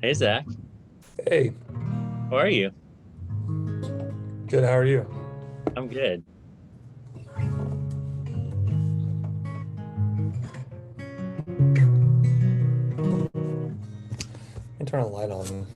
Hey Zach, Hey, how are you? good. How are you? I'm good. Can turn a light on.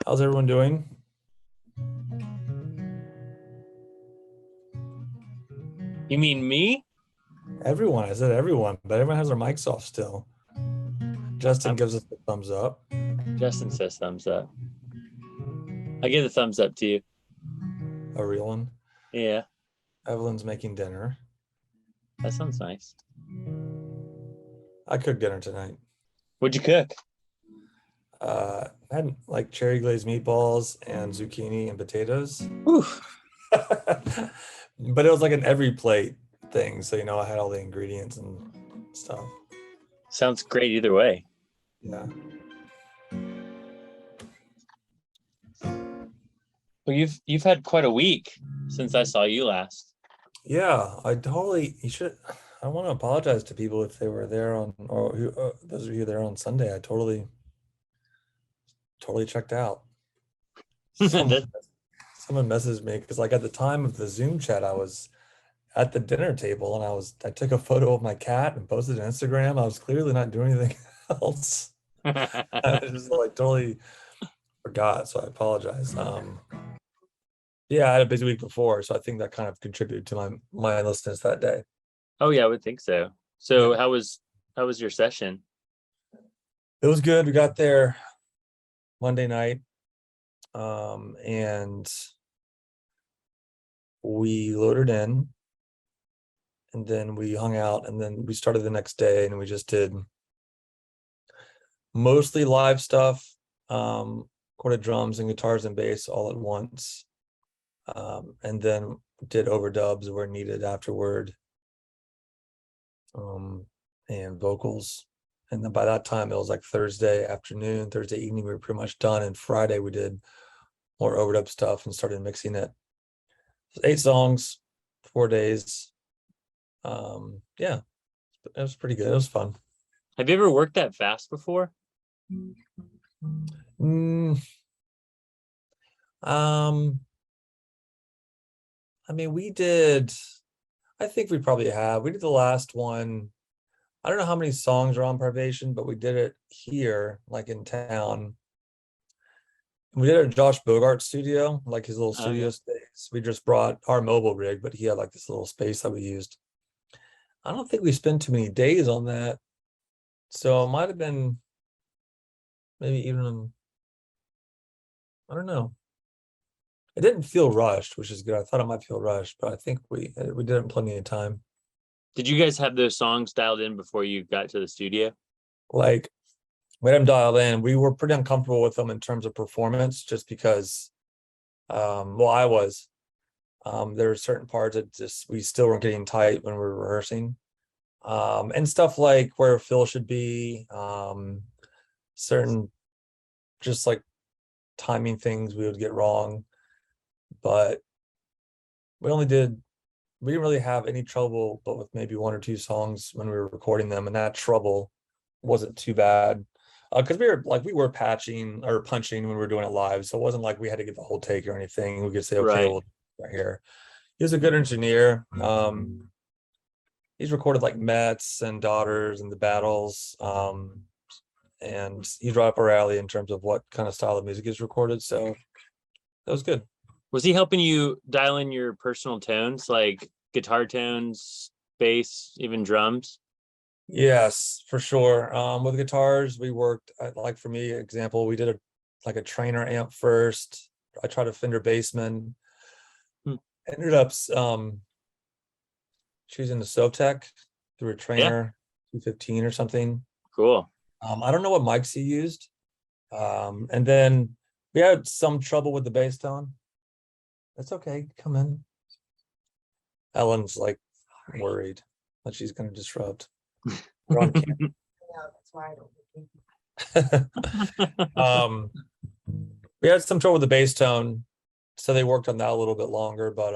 How's everyone doing? You mean me? Everyone. I said everyone, but everyone has their mics off still. Justin Um, gives us a thumbs up. Justin says thumbs up. I give a thumbs up to you. A real one. Yeah, Evelyn's making dinner. that sounds nice. I cooked dinner tonight. What'd you cook? I had like cherry glazed meatballs and zucchini and potatoes. Whew, But it was like an every plate thing. So, I had all the ingredients and stuff. sounds great either way. Yeah. Well, you've had quite a week since I saw you last. Yeah, you should. I want to apologize to people if they were there or those of you there on Sunday. I totally checked out. Someone, That someone messaged me because, like, at the time of the Zoom chat, I was at the dinner table and I took a photo of my cat and posted it on Instagram. I was clearly not doing anything else. I just like totally forgot, so I apologize. Yeah, I had a busy week before, so I think that kind of contributed to my mindlessness that day. Oh yeah, I would think so. So Yeah, how was your session? it was good. We got there Monday night, and we loaded in, and then we hung out, and then we started the next day, and we just did mostly live stuff, recorded drums and guitars and bass all at once, and then did overdubs where needed afterward, um, and vocals. And then by that time, it was like Thursday afternoon, Thursday evening, we were pretty much done. And Friday, we did more overdub stuff and started mixing it. 8 songs, 4 days. Yeah, it was pretty good. It was fun. Have you ever worked that fast before? Mm, um, I mean, I think we probably have. We did the last one. I don't know how many songs are on Privation, but we did it here, like in town. We did it at Josh Bogart's studio, like his little Oh studio yeah. space. We just brought our mobile rig, but he had like this little space that we used. I don't think we spent too many days on that. So it might have been maybe even, I don't know. It didn't feel rushed, which is good. I thought it might feel rushed, but I think we did it in plenty of time. Did you guys have those songs dialed in before you got to the studio? Like we had them dialed in. We were pretty uncomfortable with them in terms of performance, just because well, I was. There were certain parts that just we still weren't getting tight when we were rehearsing. And stuff like where Phil should be, certain just like timing things we would get wrong. But we only did we didn't really have any trouble, but with maybe one or two songs when we were recording them, and that trouble wasn't too bad. Because we were patching or punching when we were doing it live, so it wasn't like we had to get the whole take or anything. We could say, okay, Right. well, right here. He was a good engineer. He's recorded like Mets and Daughters and the Battles. And he's right up our alley in terms of what kind of style of music is recorded. So that was good. Was he helping you dial in your personal tones, like guitar tones, bass, even drums? Yes, for sure. With guitars, we worked like for me, example, we did a trainer amp first. I tried a Fender Bassman. Hmm. Ended up She's into SoTech through a Yeah, trainer, 215 or something. cool. I don't know what mics he used. And then we had some trouble with the bass tone. That's okay. Come in. Ellen's like worried that she's going to disrupt. We're on camera. Yeah, that's why I don't. We had some trouble with the bass tone, so they worked on that a little bit longer. But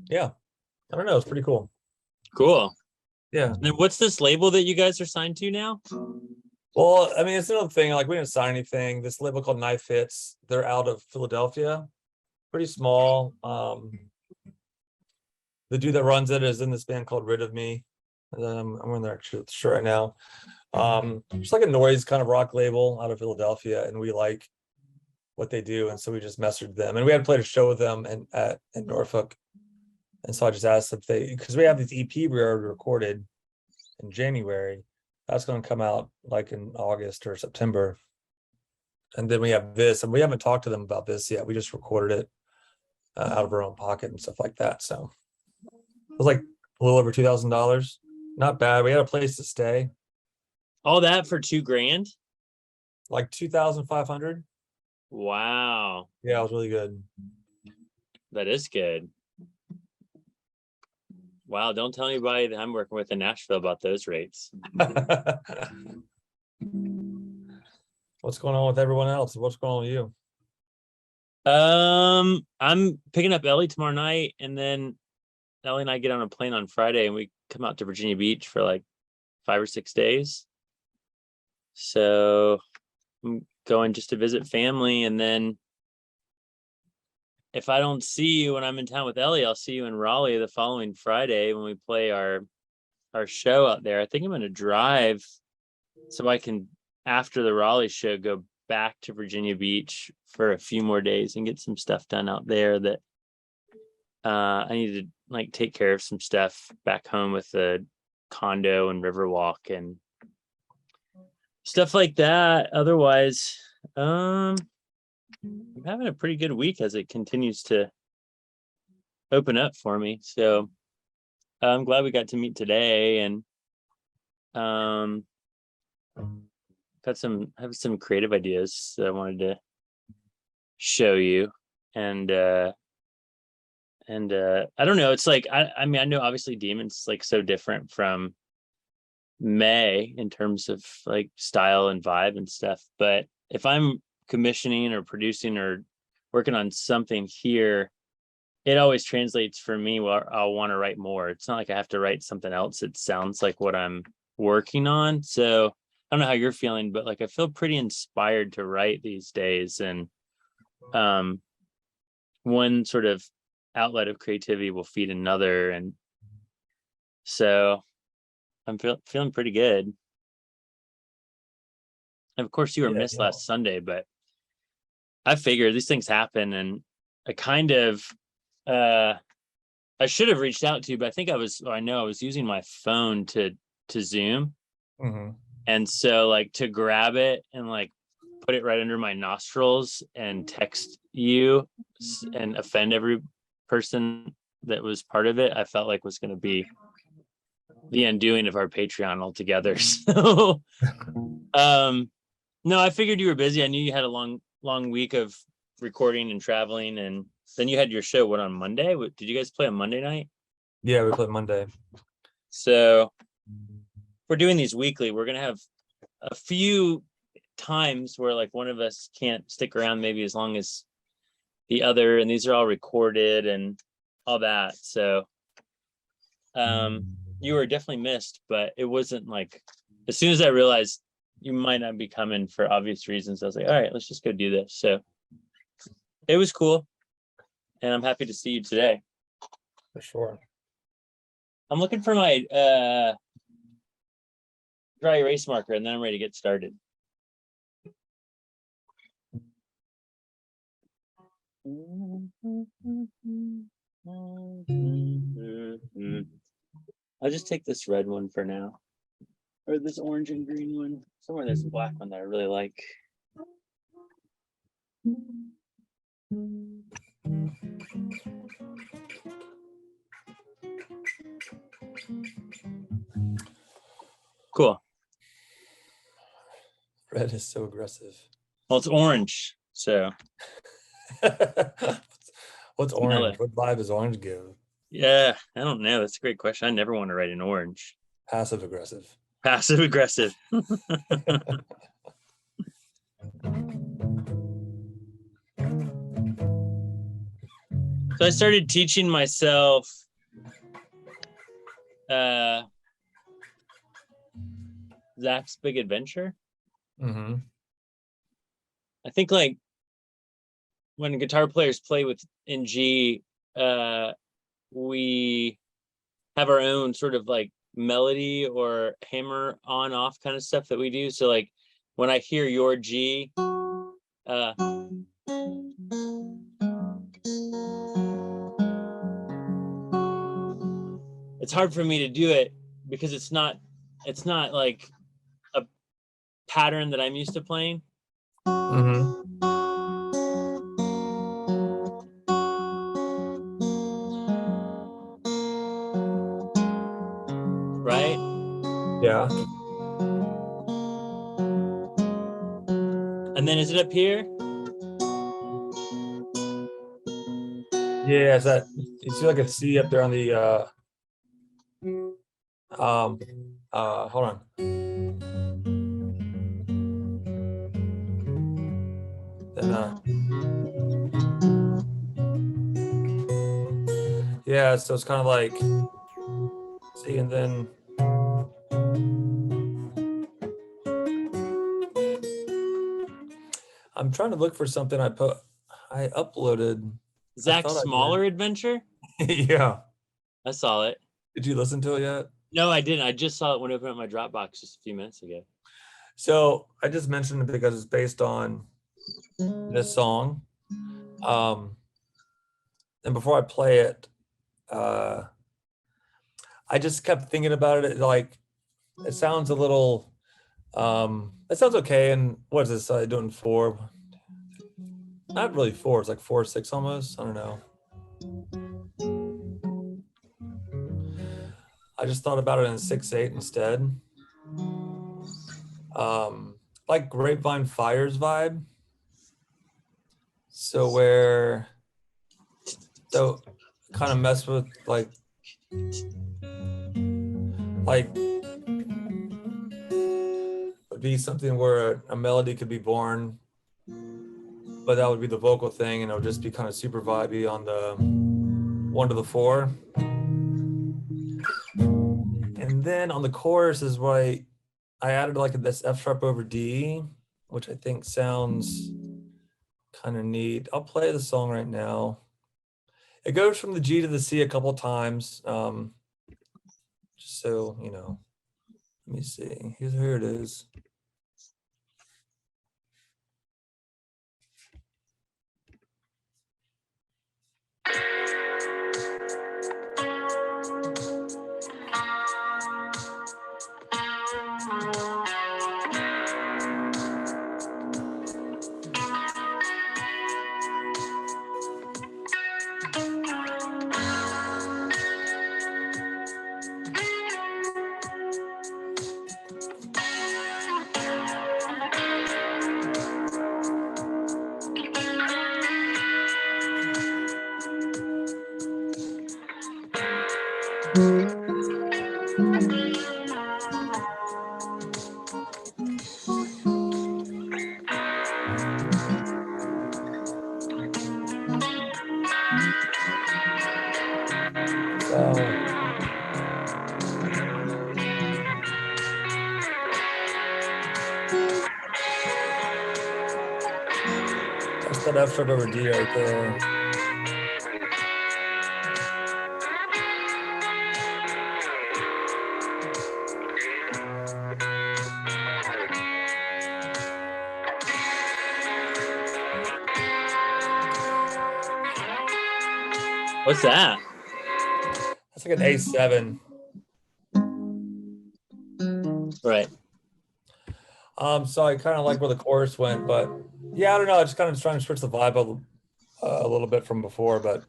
yeah, I don't know. It's pretty cool. Cool. Yeah. Then what's this label that you guys are signed to now? Well, I mean, it's another thing. Like, we didn't sign anything. This label called Knife Hits. They're out of Philadelphia. Pretty small. The dude that runs it is in this band called Rid of Me. And then I'm wearing their shirt right now. It's like a noise kind of rock label out of Philadelphia, and we like what they do, and so we just messaged them, and we had played a show with them in Norfolk, and so I just asked if they, because we have this EP we already recorded in January, that's going to come out like in August or September, and then we have this, and we haven't talked to them about this yet. We just recorded it out of our own pocket and stuff like that. So it was like a little over $2,000. Not bad. We had a place to stay. All that for $2,000? Like 2,500. Wow, Yeah, it was really good. that is good. Wow, don't tell anybody that I'm working with in Nashville about those rates. What's going on with everyone else? What's going on with you? I'm picking up Ellie tomorrow night, and then Ellie and I get on a plane on Friday, and we come out to Virginia Beach for like 5 or 6 days. So I'm going just to visit family, and then if I don't see you when I'm in town with Ellie, I'll see you in Raleigh the following Friday when we play our show out there. I think I'm going to drive so I can, after the Raleigh show, go back to Virginia Beach for a few more days and get some stuff done out there that I need to like take care of some stuff back home with the condo and Riverwalk and stuff like that. Otherwise, I'm having a pretty good week as it continues to open up for me. So I'm glad we got to meet today, and have some creative ideas that I wanted to show you. And I don't know, it's like I mean, I know obviously Demon's like so different from May in terms of like style and vibe and stuff, but if I'm commissioning or producing or working on something here, it always translates for me where I'll want to write more. It's not like I have to write something else. It sounds like what I'm working on. So I don't know how you're feeling, but like I feel pretty inspired to write these days. And one sort of outlet of creativity will feed another. And so I'm feeling pretty good. And of course you were missed last Sunday, but I figured these things happen, and I kind of I should have reached out to you, but I know I was using my phone to Zoom. Mm-hmm. And so like to grab it and like put it right under my nostrils and text you and offend every person that was part of it, I felt like was going to be the undoing of our Patreon altogether. So no, I figured you were busy. I knew you had a long week of recording and traveling, and then you had your show on Monday. Did you guys play on Monday night? Yeah, we played Monday. So we're doing these weekly. We're gonna have a few times where like one of us can't stick around maybe as long as the other, and these are all recorded and all that. So you were definitely missed, but it wasn't like, as soon as I realized you might not be coming for obvious reasons, I was like, all right, let's just go do this. So it was cool, and I'm happy to see you today. For sure. I'm looking for my dry erase marker, and then I'm ready to get started. I'll just take this red one for now, or this orange and green one. Somewhere there's a black one that I really like. Cool. Red is so aggressive. Well, it's orange, so What's Smell orange? it. What vibe does orange give? yeah, I don't know. That's a great question. I never want to write in orange. Passive aggressive. Passive aggressive. So I started teaching myself Zach's Big Adventure. Mm-hmm. I think like when guitar players play with in G, we have our own sort of like melody or hammer on off kind of stuff that we do. So like when I hear your G, it's hard for me to do it because it's not like a pattern that I'm used to playing. Mm-hmm. Right? Yeah. And then is it up here? Yeah, is that you see like a C up there on the hold on. Then yeah, so it's kind of like see, and then I'm trying to look for something I uploaded. I Zach's thought I Smaller Adventure? did. Yeah. I saw it. Did you listen to it yet? No, I didn't. I just saw it when I opened up my Dropbox just a few minutes ago. So I just mentioned it because it's based on this song. And before I play it, I just kept thinking about it. Like, it sounds a little, it sounds okay. And what is this? Doing 4? Not really 4. It's like 4/6 almost. I don't know. I just thought about it in 6/8 instead. Like Grapevine Fires vibe. So kind of mess with like would be something where a melody could be born, but that would be the vocal thing, and it would just be kind of super vibey on the 1 to the 4. And then on the chorus is why I added like this F sharp over D, which I think sounds kind of neat. I'll play the song right now. It goes from the G to the C a couple times. Just so you know. Let me see. Here it is. That's that F sharp over D right there. What's that? That's like an A7. Right. So I kind of like where the chorus went, but yeah, I don't know. I just kind of trying to switch the vibe a little bit from before, but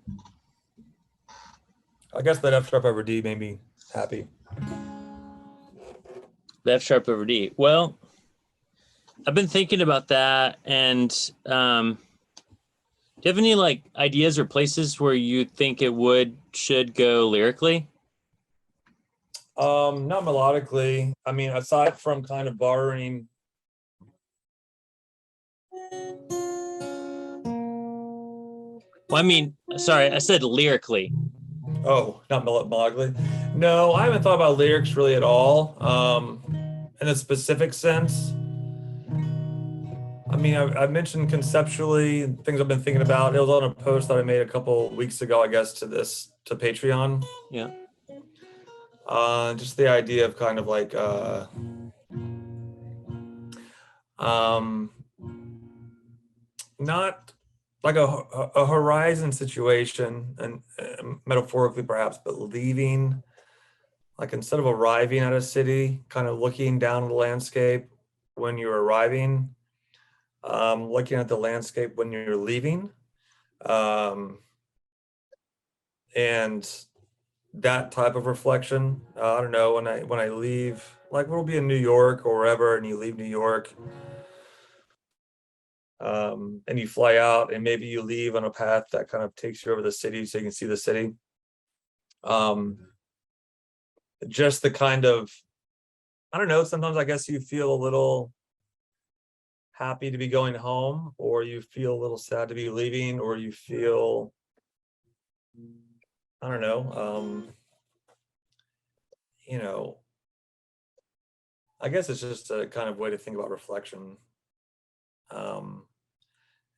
I guess that F sharp over D made me happy. The F sharp over D. Well, I've been thinking about that, and do you have any like ideas or places where you think it should go lyrically? Not melodically. I mean, aside from kind of borrowing. Well, I mean, sorry, I said lyrically. Oh, not melodically. No, I haven't thought about lyrics really at all. In a specific sense. I mean, I mentioned conceptually things I've been thinking about. It was on a post that I made a couple weeks ago, I guess, to Patreon. Yeah. Just the idea of kind of like not like a horizon situation, and metaphorically perhaps, but leaving, like instead of arriving at a city, kind of looking down at the landscape when you're arriving, looking at the landscape when you're leaving, and that type of reflection. I don't know, when I leave, like we'll be in New York or wherever, and you leave New York, and you fly out, and maybe you leave on a path that kind of takes you over the city so you can see the city. Just the kind of, I don't know, sometimes I guess you feel a little happy to be going home, or you feel a little sad to be leaving, or you feel, I don't know, you know, I guess it's just a kind of way to think about reflection.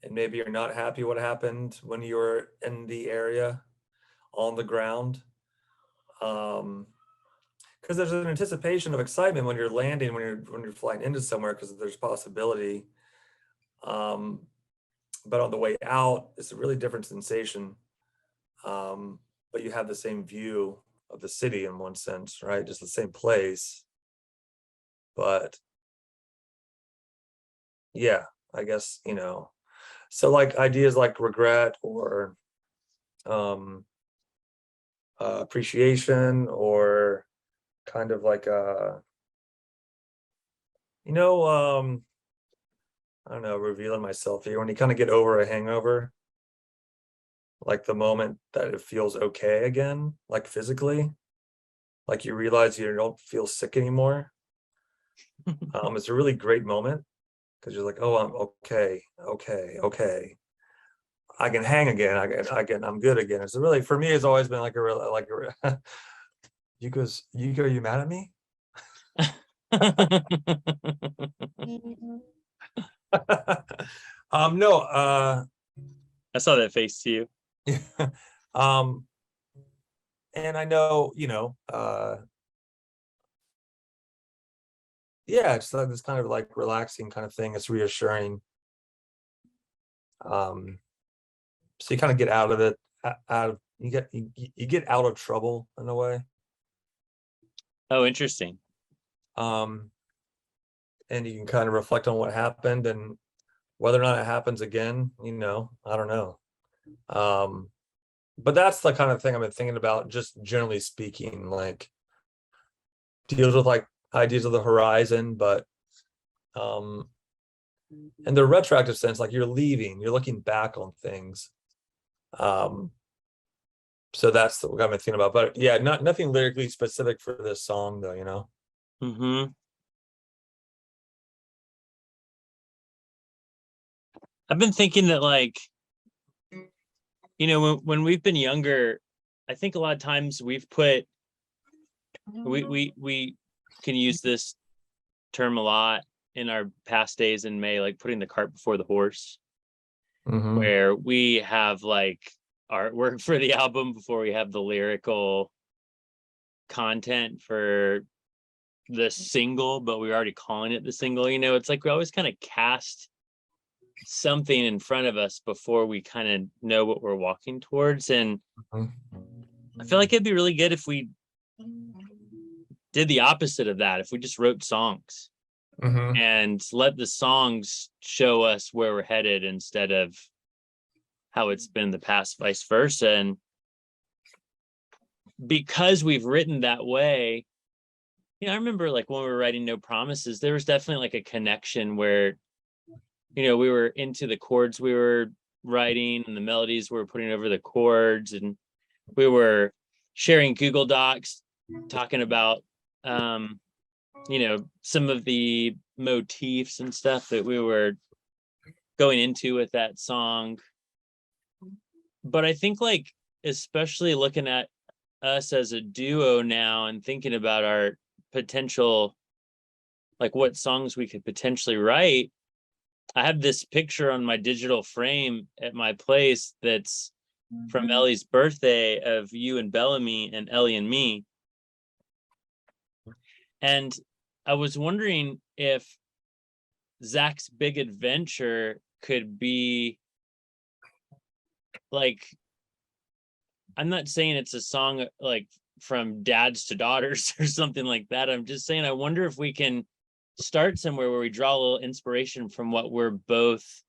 And maybe you're not happy what happened when you were in the area on the ground. Because there's an anticipation of excitement when you're landing, when you're flying into somewhere, because there's possibility. But on the way out, it's a really different sensation. But you have the same view of the city in one sense, right? Just the same place. But yeah, I guess, so like ideas like regret or appreciation, or kind of like I don't know, revealing myself here, when you kind of get over a hangover, like the moment that it feels okay again, like physically, like you realize you don't feel sick anymore. It's a really great moment, because you're like, oh, I'm okay, I can hang again, I'm good again. It's really, for me, it's always been like a real, like you go, are you mad at me? No, I saw that face to you. And I know, yeah, it's like this kind of like relaxing kind of thing. It's reassuring. So you kind of get out of it, you get out of trouble in a way. Oh, interesting. And you can kind of reflect on what happened, and whether or not it happens again, I don't know. But that's the kind of thing I've been thinking about, just generally speaking, like deals with like ideas of the horizon, but in the retroactive sense, like you're looking back on things. So that's what I've been thinking about. But yeah, nothing lyrically specific for this song though, Mm-hmm. I've been thinking that, like, when we've been younger, I think a lot of times we've put, we can use this term a lot in our past days in May, like putting the cart before the horse, where we have like artwork for the album before we have the lyrical content for the single, but we're already calling it the single. It's like we always kind of cast something in front of us before we kind of know what we're walking towards. And I feel like it'd be really good if we did the opposite of that, if we just wrote songs and let the songs show us where we're headed instead of how it's been in the past, vice versa. And because we've written that way, I remember like when we were writing No Promises, there was definitely like a connection where, we were into the chords we were writing and the melodies we were putting over the chords, and we were sharing Google Docs, talking about, some of the motifs and stuff that we were going into with that song. But I think like, especially looking at us as a duo now and thinking about our potential, like what songs we could potentially write, I have this picture on my digital frame at my place that's from Ellie's birthday of you and Bellamy and Ellie and me. And I was wondering if Zach's Big Adventure could be like, I'm not saying it's a song like from dads to daughters or something like that. I'm just saying, I wonder if we can start somewhere where we draw a little inspiration from what we're both,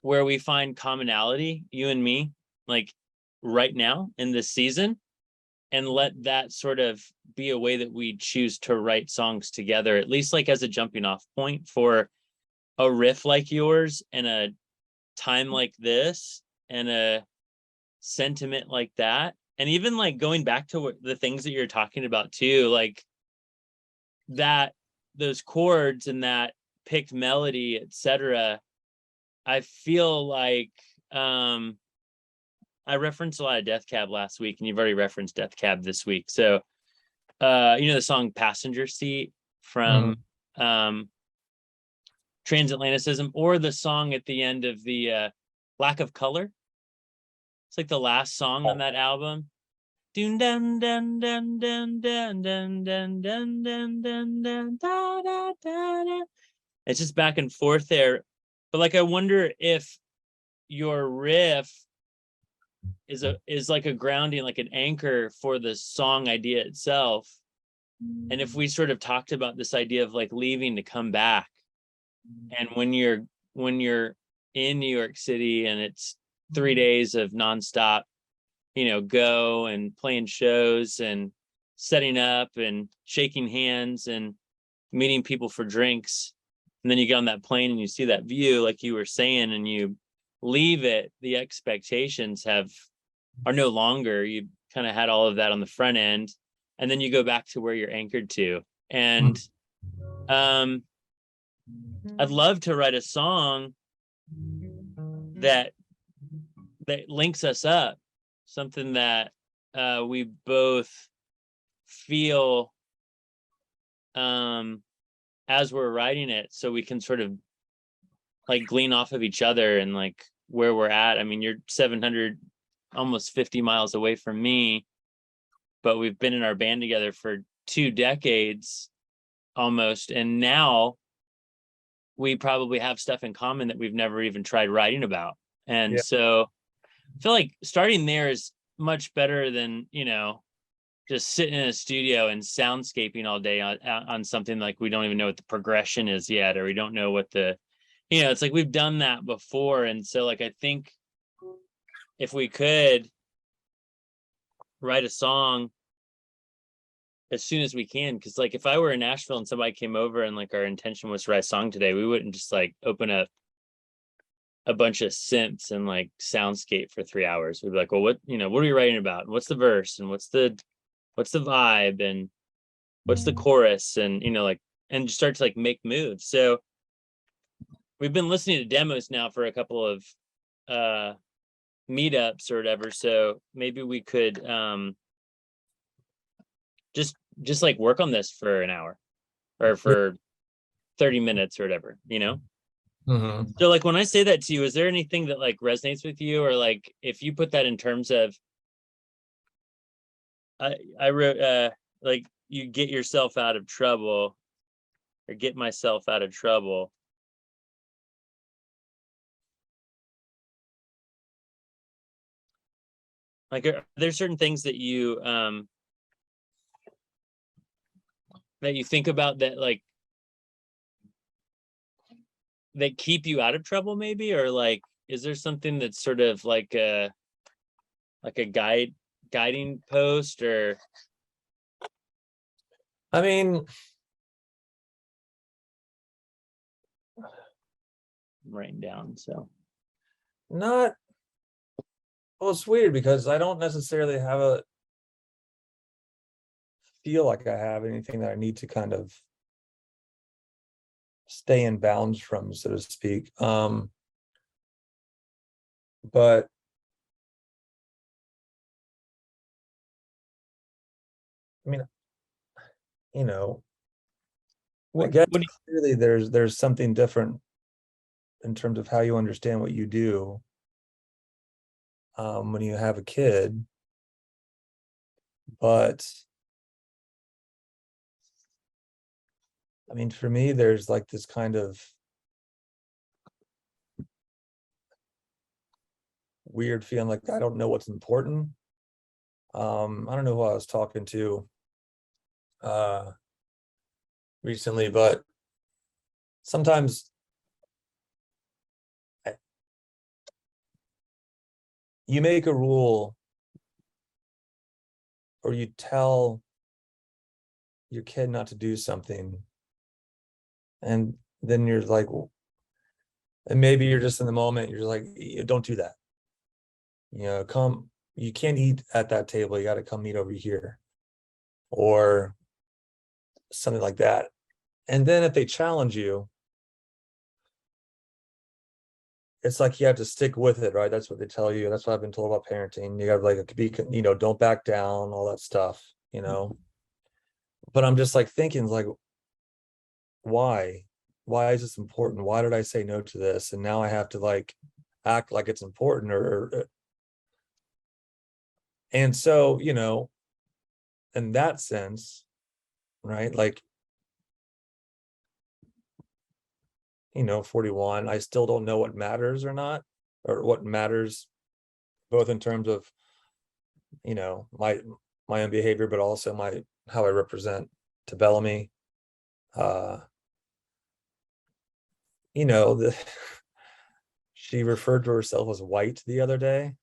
where we find commonality, you and me, like right now in this season, and let that sort of be a way that we choose to write songs together, at least like as a jumping off point for a riff like yours and a time like this and a sentiment like that. And even like going back to the things that you're talking about too, like that, those chords and that picked melody, etc. I feel like I referenced a lot of Death Cab last week, and you've already referenced Death Cab this week. So the song Passenger Seat from Transatlanticism, or the song at the end of the Lack of Color. It's like the last song on that album. Dun dun dun dun dun dun dun dun dun dun dun dun da da da. It's just back and forth there. But like I wonder if your riff is like a grounding, like an anchor for the song idea itself. And if we sort of talked about this idea of like leaving to come back, and when you're in New York City and it's 3 days of nonstop, go and playing shows and setting up and shaking hands and meeting people for drinks, and then you get on that plane and you see that view, like you were saying, and you leave it, the expectations are no longer. You kind of had all of that on the front end, and then you go back to where you're anchored to. And I'd love to write a song that links us up, something that we both feel as we're writing it, so we can sort of like glean off of each other and like where we're at. I mean, you're 700 almost 50 miles away from me, but we've been in our band together for 2 decades almost, and now we probably have stuff in common that we've never even tried writing about. And so I feel like starting there is much better than just sitting in a studio and soundscaping all day on something like we don't even know what the progression is yet, or we don't know what the it's like we've done that before. And so like I think if we could write a song as soon as we can, because like if I were in Nashville and somebody came over and like our intention was to write a song today, we wouldn't just like open up a bunch of synths and like soundscape for 3 hours. We'd be like, well, what are we writing about? What's the verse, and what's the vibe, and what's the chorus, and and just start to like make moves. So we've been listening to demos now for a couple of meetups or whatever. So maybe we could just like work on this for an hour or for 30 minutes or whatever, So like when I say that to you, is there anything that like resonates with you, or like if you put that in terms of I wrote like you get yourself out of trouble, or get myself out of trouble. Like are there certain things that you think about that like that keep you out of trouble maybe, or like is there something that's sort of like a guiding post, or I mean, I'm writing down. So not, well, it's weird because I don't necessarily feel like I have anything that I need to kind of stay in bounds from, so to speak. But I mean, you know, I what guess what do clearly there's something different in terms of how you understand what you do when you have a kid. But I mean, for me, there's like this kind of weird feeling like I don't know what's important. I don't know who I was talking to recently, but sometimes you make a rule or you tell your kid not to do something, and then you're like, and maybe you're just in the moment, you're like, don't do that. Come, you can't eat at that table, you got to come eat over here, or something like that. And then if they challenge you, it's like you have to stick with it, right? That's what they tell you. That's what I've been told about parenting. You got to like be, don't back down, all that stuff. But I'm just like thinking, like, why? Why is this important? Why did I say no to this? And now I have to like act like it's important, and so, in that sense, right? Like, 41, I still don't know what matters or not, or what matters both in terms of, my own behavior, but also how I represent to Bellamy. Uh, the she referred to herself as white the other day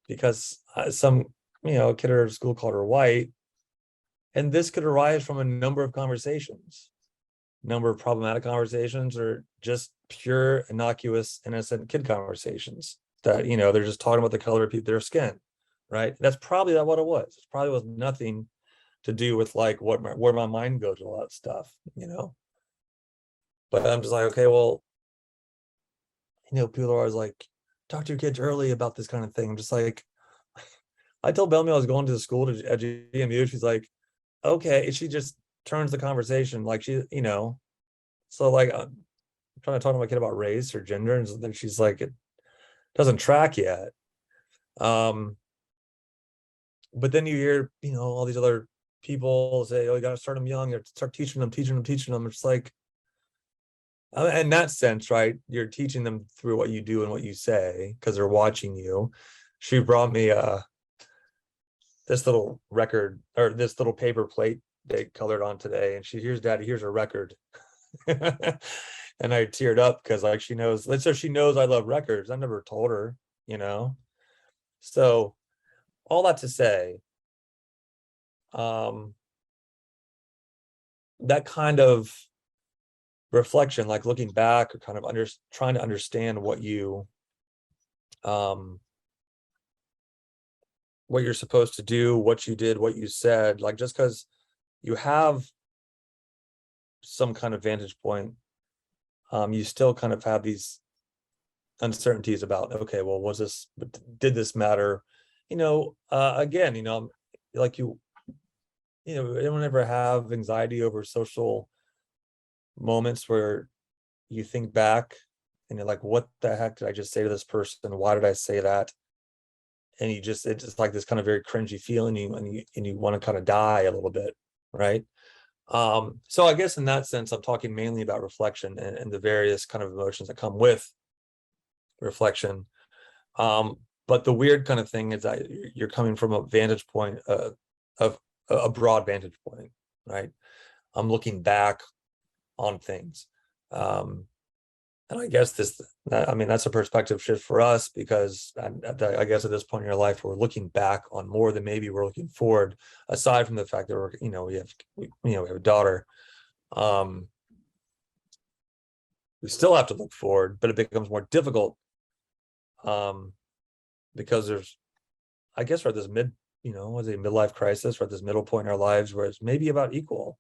because some, kid at her school called her white. And this could arise from a number of problematic conversations, or just pure, innocuous, innocent kid conversations that, they're just talking about the color of their skin, right? That's probably not what it was. It probably was nothing to do with like where my mind goes with a lot of stuff. But I'm just like, okay, well, people are always like, talk to your kids early about this kind of thing. I'm just like, I told Bellamy I was going to the school at GMU. She's like, okay. She just turns the conversation like so like I'm trying to talk to my kid about race or gender, and then she's like, it doesn't track yet. But then you hear, all these other people say, oh, you got to start them young, you have to start teaching them. It's like, in that sense, right, you're teaching them through what you do and what you say because they're watching you. She brought me this little record, or this little paper plate they colored on today, and here's Daddy, here's a record. And I teared up because like she knows I love records. I never told her. So all that to say, that kind of reflection, like looking back, or kind of trying to understand what you're supposed to do, what you did, what you said, like just because you have some kind of vantage point, you still kind of have these uncertainties about, okay, well, did this matter? Again, like anyone ever have anxiety over social moments where you think back and you're like, what the heck did I just say to this person? Why did I say that? And it's just like this kind of very cringy feeling, and you want to kind of die a little bit, right? So I guess in that sense, I'm talking mainly about reflection and the various kind of emotions that come with reflection. But the weird kind of thing is that you're coming from a vantage point of a broad vantage point, right? I'm looking back on things. And I guess that's a perspective shift for us because I guess at this point in your life, we're looking back on more than maybe we're looking forward, aside from the fact that we have a daughter. We still have to look forward, but it becomes more difficult because I guess we're at this midlife crisis, we're at this middle point in our lives where it's maybe about equal.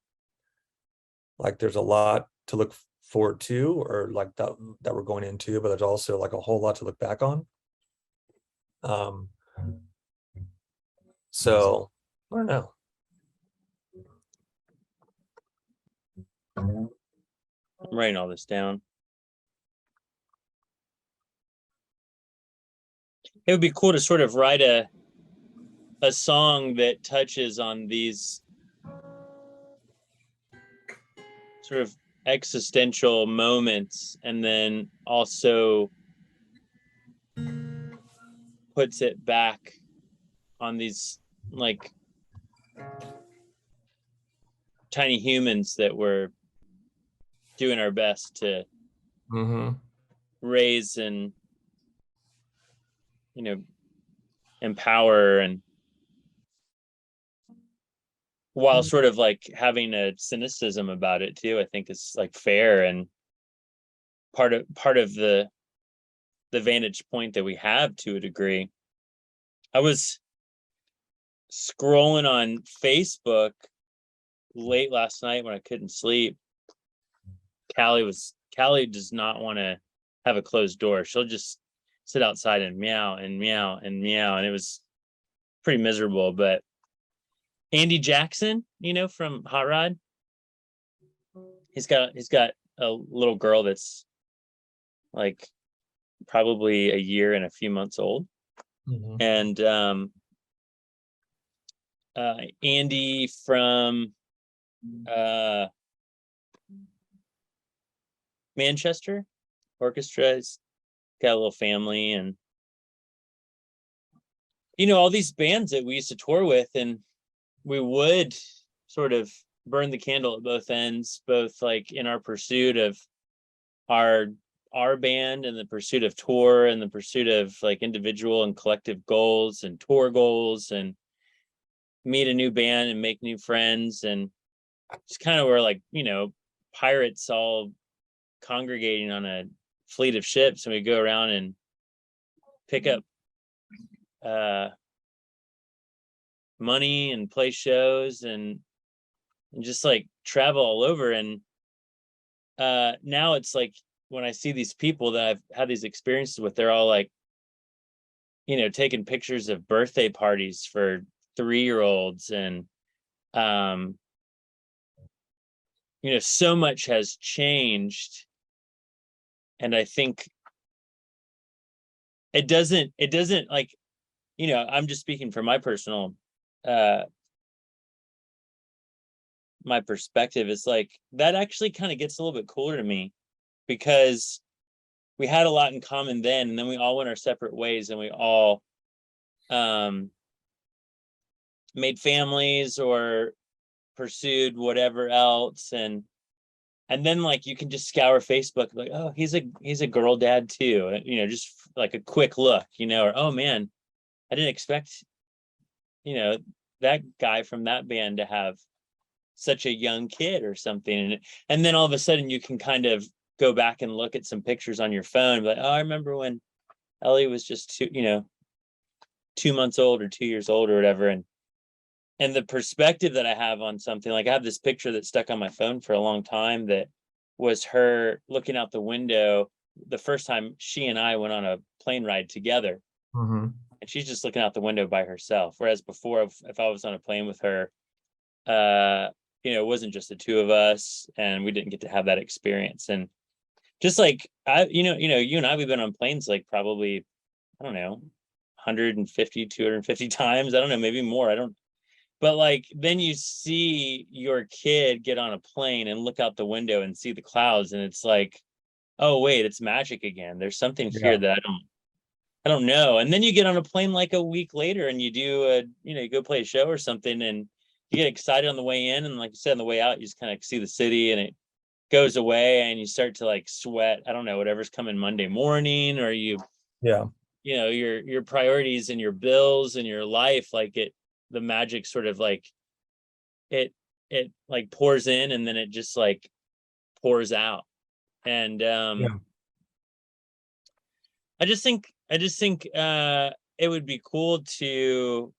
Like there's a lot to look forward to, or like that we're going into, but there's also like a whole lot to look back on. So I don't know. I'm writing all this down. It would be cool to sort of write a song that touches on these sort of existential moments, and then also puts it back on these like tiny humans that we're doing our best to raise and empower, and while sort of like having a cynicism about it too, I think is like fair and part of the vantage point that we have to a degree. I was scrolling on Facebook late last night when I couldn't sleep. Callie does not want to have a closed door. She'll just sit outside and meow and meow and meow, and it was pretty miserable. But Andy Jackson, from Hot Rod, he's got a little girl that's like probably a year and a few months old. And Andy from Manchester Orchestra has got a little family, and all these bands that we used to tour with, and we would sort of burn the candle at both ends, both like in our pursuit of our band and the pursuit of tour and the pursuit of like individual and collective goals and tour goals, and meet a new band and make new friends. And it's kind of where like, pirates all congregating on a fleet of ships, and we go around and pick up money and play shows and just like travel all over. And now it's like when I see these people that I've had these experiences with, they're all like, taking pictures of birthday parties for 3-year-olds, and so much has changed. And I think it doesn't like, I'm just speaking from my personal my perspective. Is like that actually kind of gets a little bit cooler to me, because we had a lot in common then, and then we all went our separate ways, and we all made families or pursued whatever else, and then like you can just scour Facebook like, oh, he's a girl dad too, just like a quick look, or oh man, I didn't expect that guy from that band to have such a young kid or something. And then all of a sudden you can kind of go back and look at some pictures on your phone and be like, oh, I remember when Ellie was just 2 months old or 2 years old or whatever. And the perspective that I have on something, like I have this picture that stuck on my phone for a long time that was her looking out the window the first time she and I went on a plane ride together. And she's just looking out the window by herself. Whereas before, if I was on a plane with her, it wasn't just the two of us, and we didn't get to have that experience. And just like you and I, we've been on planes like probably, I don't know, 150, 250 times. I don't know, maybe more. But like then you see your kid get on a plane and look out the window and see the clouds, and it's like, oh wait, it's magic again. There's something here that I don't know. And then you get on a plane like a week later and you do you go play a show or something, and you get excited on the way in, and like you said, on the way out, you just kind of see the city, and goes away and you start to like sweat, I don't know, whatever's coming Monday morning, or Yeah. Your priorities and your bills and your life, like the magic sort of like it like pours in and then it just like pours out. And I just think it would be cool to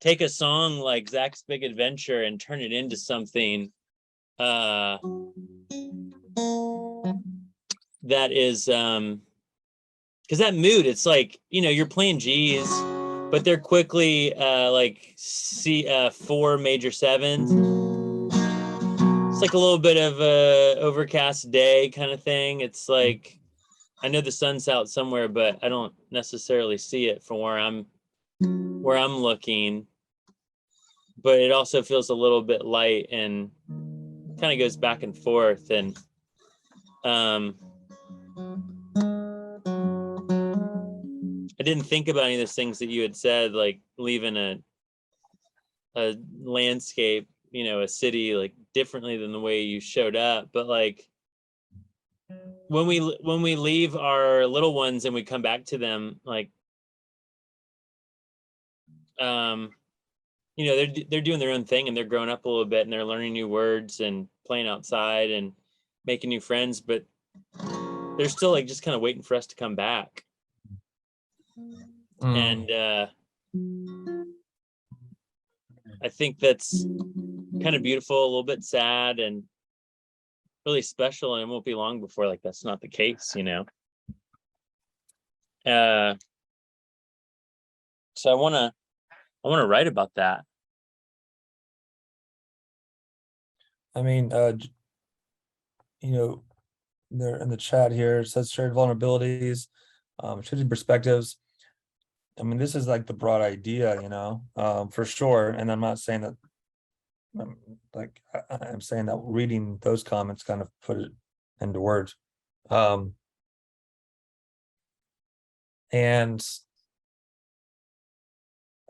take a song like Zach's Big Adventure and turn it into something that is because that mood, it's like, you're playing G's, but they're quickly like four major sevens. It's like a little bit of a overcast day kind of thing. It's like, I know the sun's out somewhere, but I don't necessarily see it from where I'm looking. But it also feels a little bit light and kind of goes back and forth. And I didn't think about any of those things that you had said, like leaving a landscape, a city, like differently than the way you showed up. But like when we leave our little ones and we come back to them, like they're doing their own thing and they're growing up a little bit and they're learning new words and playing outside and making new friends, but they're still like just kind of waiting for us to come back. And I think that's kind of beautiful, a little bit sad and really special, and it won't be long before like that's not the case, so I want to write about that. I mean, there in the chat here, it says shared vulnerabilities, shifting perspectives. I mean, this is like the broad idea, for sure. And I'm not saying that, I'm saying that reading those comments kind of put it into words. And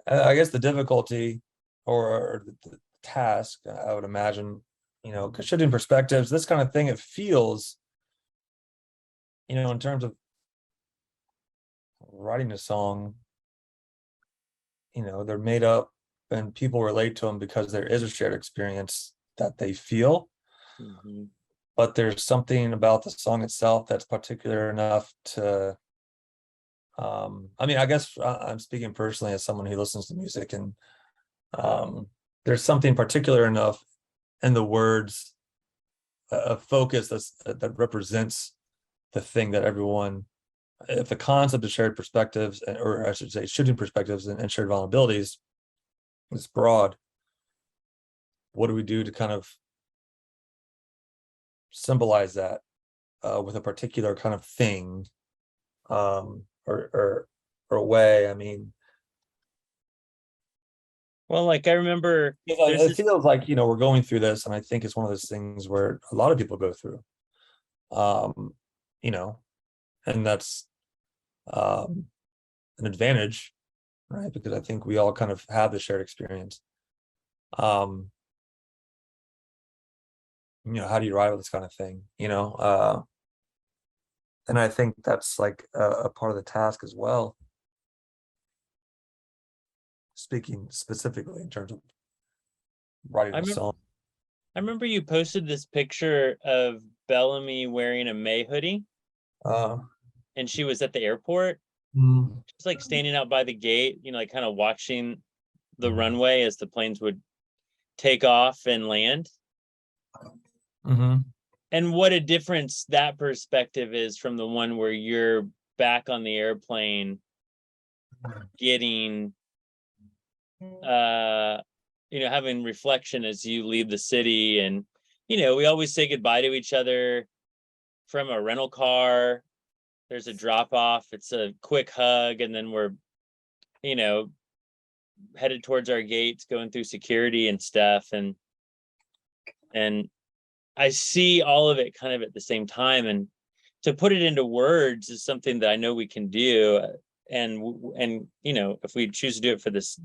I guess the difficulty or the task, I would imagine, because shifting perspectives, this kind of thing, it feels, in terms of writing a song, they're made up and people relate to them because there is a shared experience that they feel. Mm-hmm. But there's something about the song itself that's particular enough to, I mean, I guess I'm speaking personally as someone who listens to music, and there's something particular enough in the words, a focus that represents the thing that everyone, if the concept of shared perspectives, or I should say shifting perspectives and shared vulnerabilities is broad, what do we do to kind of symbolize that with a particular kind of thing, or way? I mean, well, like I remember it feels like, we're going through this, and I think it's one of those things where a lot of people go through, and that's an advantage, right? Because I think we all kind of have the shared experience. How do you ride with this kind of thing, and I think that's like a part of the task as well, speaking specifically in terms of writing a song. I remember you posted this picture of Bellamy wearing a May hoodie, and she was at the airport. Just like standing out by the gate, like kind of watching the runway as the planes would take off and land. And what a difference that perspective is from the one where you're back on the airplane getting having reflection as you leave the city. And we always say goodbye to each other from a rental car. There's a drop off, it's a quick hug, and then we're headed towards our gates, going through security and stuff. And I see all of it kind of at the same time, and to put it into words is something that I know we can do. And if we choose to do it for this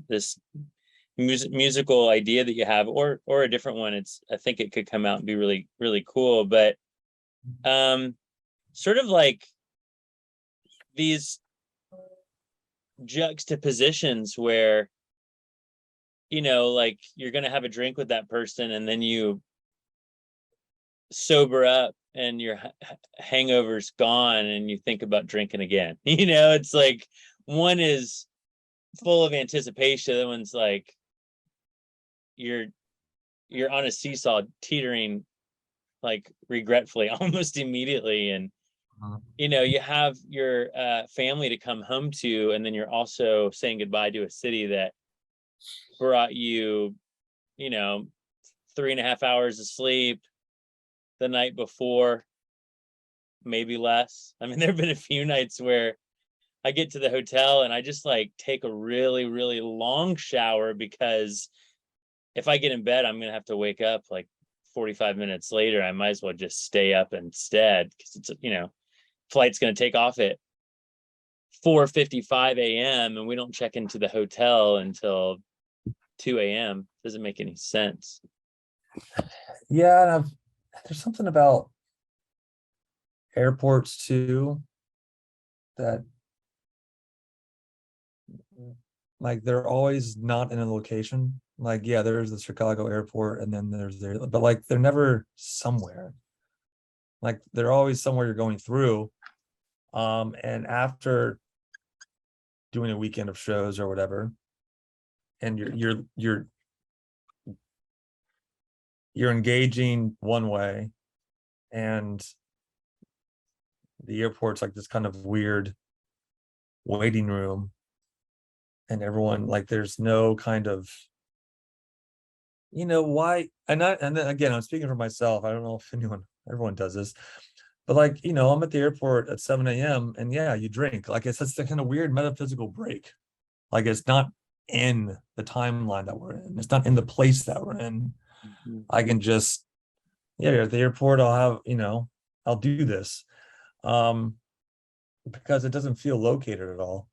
musical idea that you have, or a different one, I think it could come out and be really, really cool. But sort of like these juxtapositions where, like you're gonna have a drink with that person and then you sober up and your hangover's gone and you think about drinking again. It's like one is full of anticipation, the other one's like you're on a seesaw teetering like regretfully almost immediately. And you have your family to come home to, and then you're also saying goodbye to a city that brought you 3.5 hours of sleep the night before, maybe less. I mean, there have been a few nights where I get to the hotel and I just like take a really, really long shower, because if I get in bed, I'm going to have to wake up like 45 minutes later. I might as well just stay up instead, because it's, flight's going to take off at 4:55 a.m. and we don't check into the hotel until 2 a.m. Doesn't make any sense. Yeah, and there's something about airports too that like they're always not in a location. Like, yeah, there's the Chicago airport and then there's there, but like they're never somewhere. Like they're always somewhere you're going through. And after doing a weekend of shows or whatever, and you're engaging one way, and the airport's like this kind of weird waiting room, and everyone like there's no kind of why. And then again, I'm speaking for myself. I don't know if everyone does this, but like I'm at the airport at 7 a.m. and yeah, you drink. Like it's the kind of weird metaphysical break. Like it's not in the timeline that we're in. It's not in the place that we're in. Mm-hmm. I can just at the airport I'll do this because it doesn't feel located at all.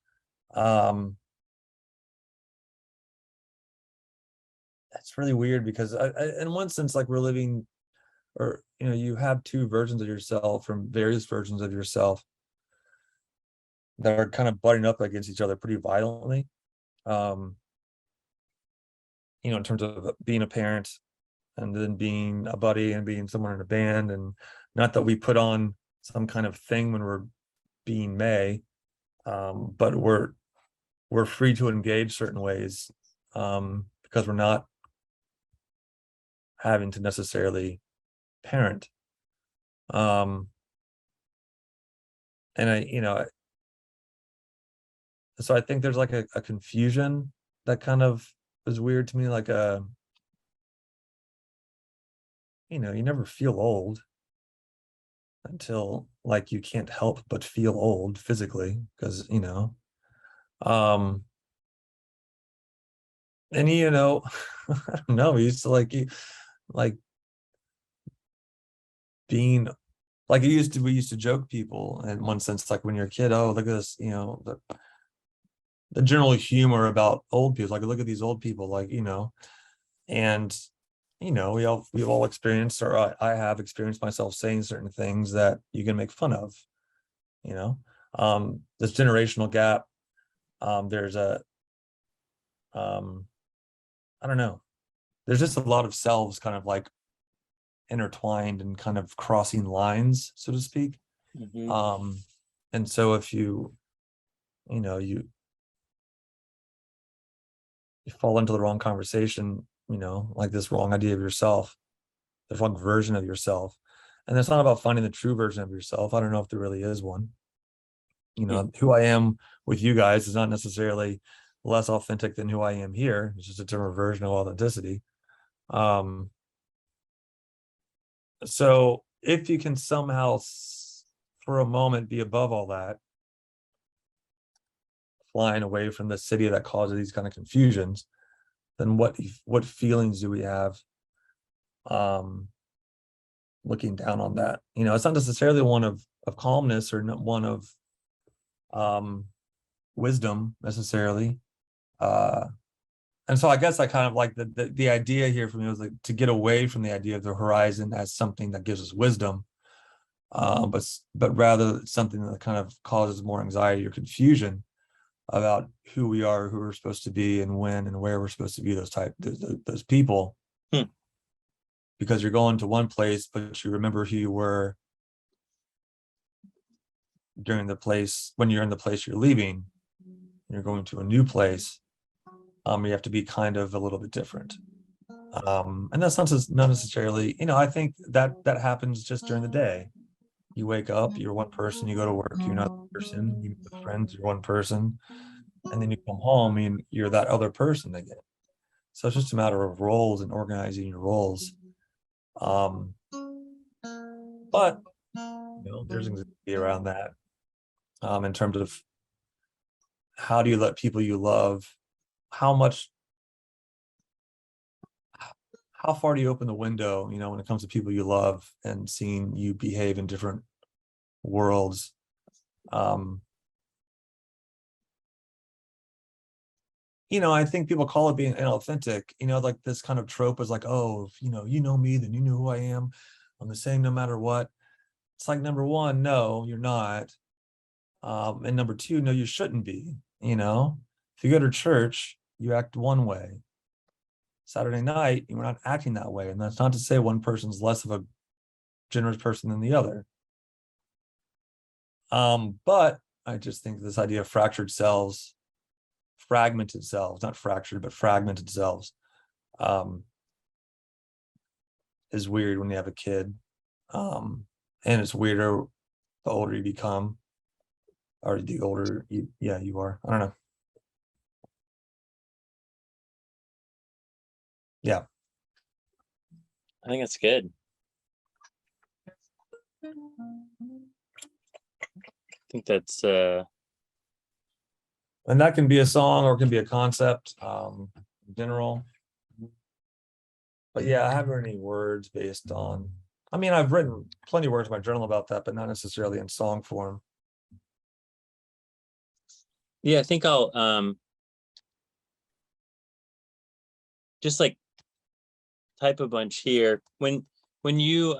It's really weird because in one sense, like we're living, or you have two versions of yourself from various versions of yourself that are kind of butting up against each other pretty violently. In terms of being a parent and then being a buddy and being someone in a band, and not that we put on some kind of thing when we're being May, but we're free to engage certain ways because we're not having to necessarily parent. And so I think there's like a confusion that kind of is weird to me, like you never feel old until like you can't help but feel old physically, because and I don't know, we used to like being like we used to joke people in one sense, like when you're a kid, oh look at this, the general humor about old people, like look at these old people, like and we've all experienced, or I have experienced myself saying certain things that you can make fun of, this generational gap. There's a I don't know, there's just a lot of selves kind of like intertwined and kind of crossing lines, so to speak. Mm-hmm. And so if you fall into the wrong conversation, like this wrong idea of yourself, the wrong version of yourself. And it's not about finding the true version of yourself. I don't know if there really is one. Who I am with you guys is not necessarily less authentic than who I am here. It's just a different version of authenticity. So if you can somehow for a moment be above all that, flying away from the city that causes these kind of confusions, then what feelings do we have looking down on that? It's not necessarily one of calmness, or not one of wisdom necessarily, And so I guess I kind of like the idea here for me was like to get away from the idea of the horizon as something that gives us wisdom, but rather something that kind of causes more anxiety or confusion about who we are, who we're supposed to be, and when and where we're supposed to be those people. Because you're going to one place, but you remember who you were during the place when you're in the place you're leaving. You're going to a new place. You have to be kind of a little bit different. And that's not necessarily, I think that happens just during the day. You wake up, you're one person, you go to work, you're another person, you meet with friends, you're one person, and then you come home and you're that other person again. So it's just a matter of roles and organizing your roles. But there's anxiety around that, in terms of how do you let people you love, how far do you open the window, when it comes to people you love and seeing you behave in different worlds. I think people call it being inauthentic, like this kind of trope is like, oh, if, you know me, then you know who I am. I'm the same no matter what. It's like, number one, no, you're not. And number two, no, you shouldn't be. If you go to church, you act one way. Saturday night, you're not acting that way. And that's not to say one person's less of a generous person than the other. But I just think this idea of fragmented selves, not fractured, but fragmented selves, is weird when you have a kid. And it's weirder the older you become, or the older you are. I don't know. Yeah. I think that's good. I think that's And that can be a song or it can be a concept, in general. But yeah, I haven't written any words based on, I've written plenty of words in my journal about that, but not necessarily in song form. Yeah, I think I'll just like type a bunch here. When you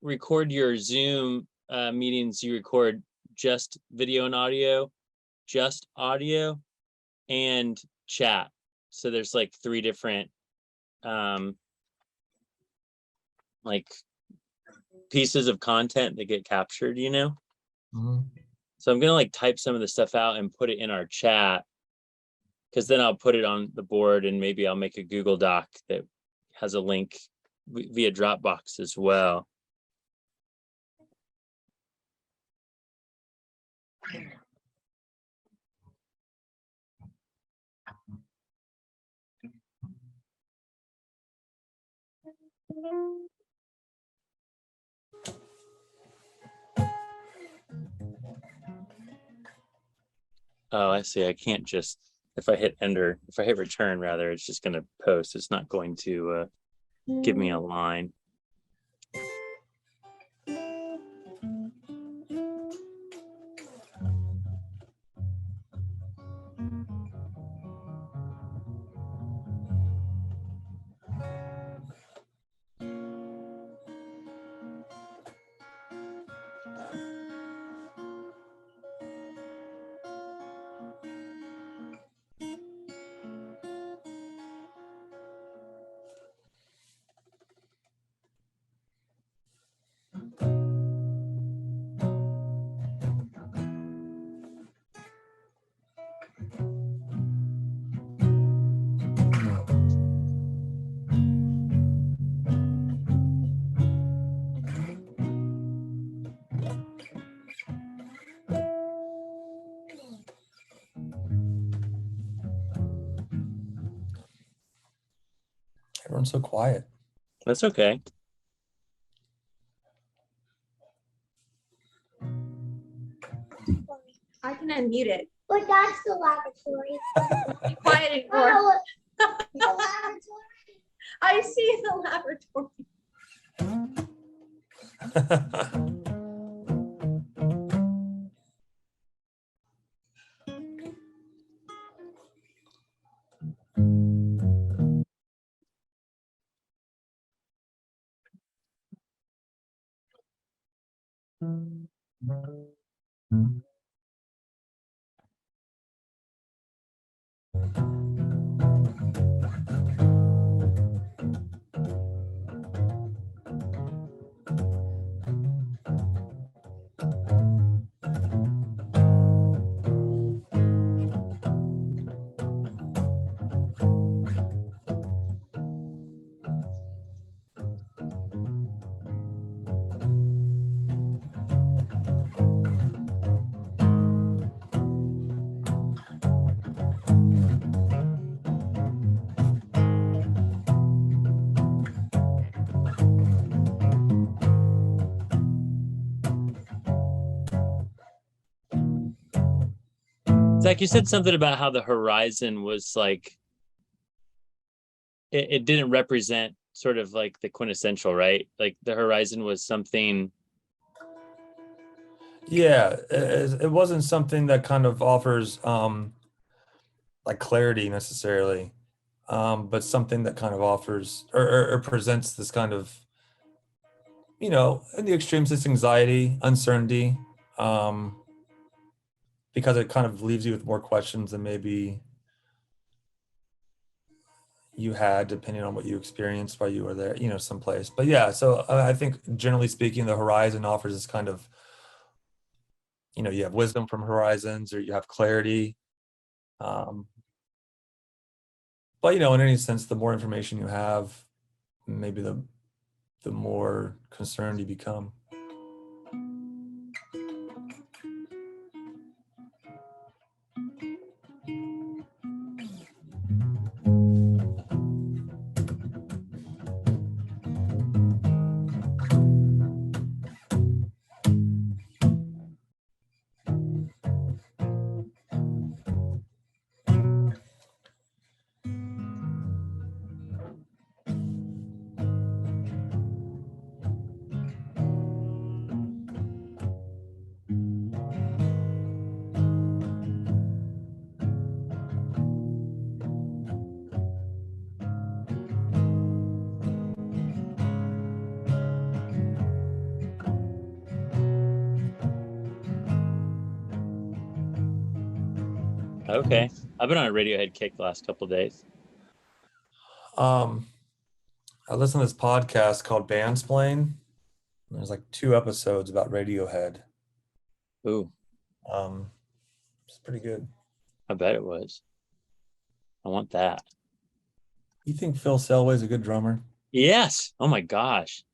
record your Zoom meetings, you record just video and audio, just audio, and chat. So there's like 3 different like pieces of content that get captured, Mm-hmm. So I'm gonna like type some of the stuff out and put it in our chat, because then I'll put it on the board and maybe I'll make a Google Doc that has a link via Dropbox as well. Oh, I see. I can't just, if I hit return rather, it's just going to post. It's not going to give me a line. Everyone's so quiet. That's okay. I can unmute it. But that's the laboratory. Be quiet anymore. The laboratory. I see the laboratory. Zach, you said something about how the horizon was like it didn't represent sort of like the quintessential, right? Like the horizon was something. Yeah, it wasn't something that kind of offers like clarity necessarily, but something that kind of offers or presents this kind of, in the extremes, this anxiety, uncertainty, because it kind of leaves you with more questions than maybe you had, depending on what you experienced while you were there, someplace. But yeah, so I think generally speaking, the horizon offers this kind of, you have wisdom from horizons, or you have clarity. But in any sense, the more information you have, maybe the more concerned you become. Okay, I've been on a Radiohead kick the last couple of days. Um, I listened to this podcast called Bandsplain. There's like 2 episodes about Radiohead. Ooh, It's pretty good. I bet it was. I want that. You think Phil Selway's a good drummer? Yes. Oh my gosh.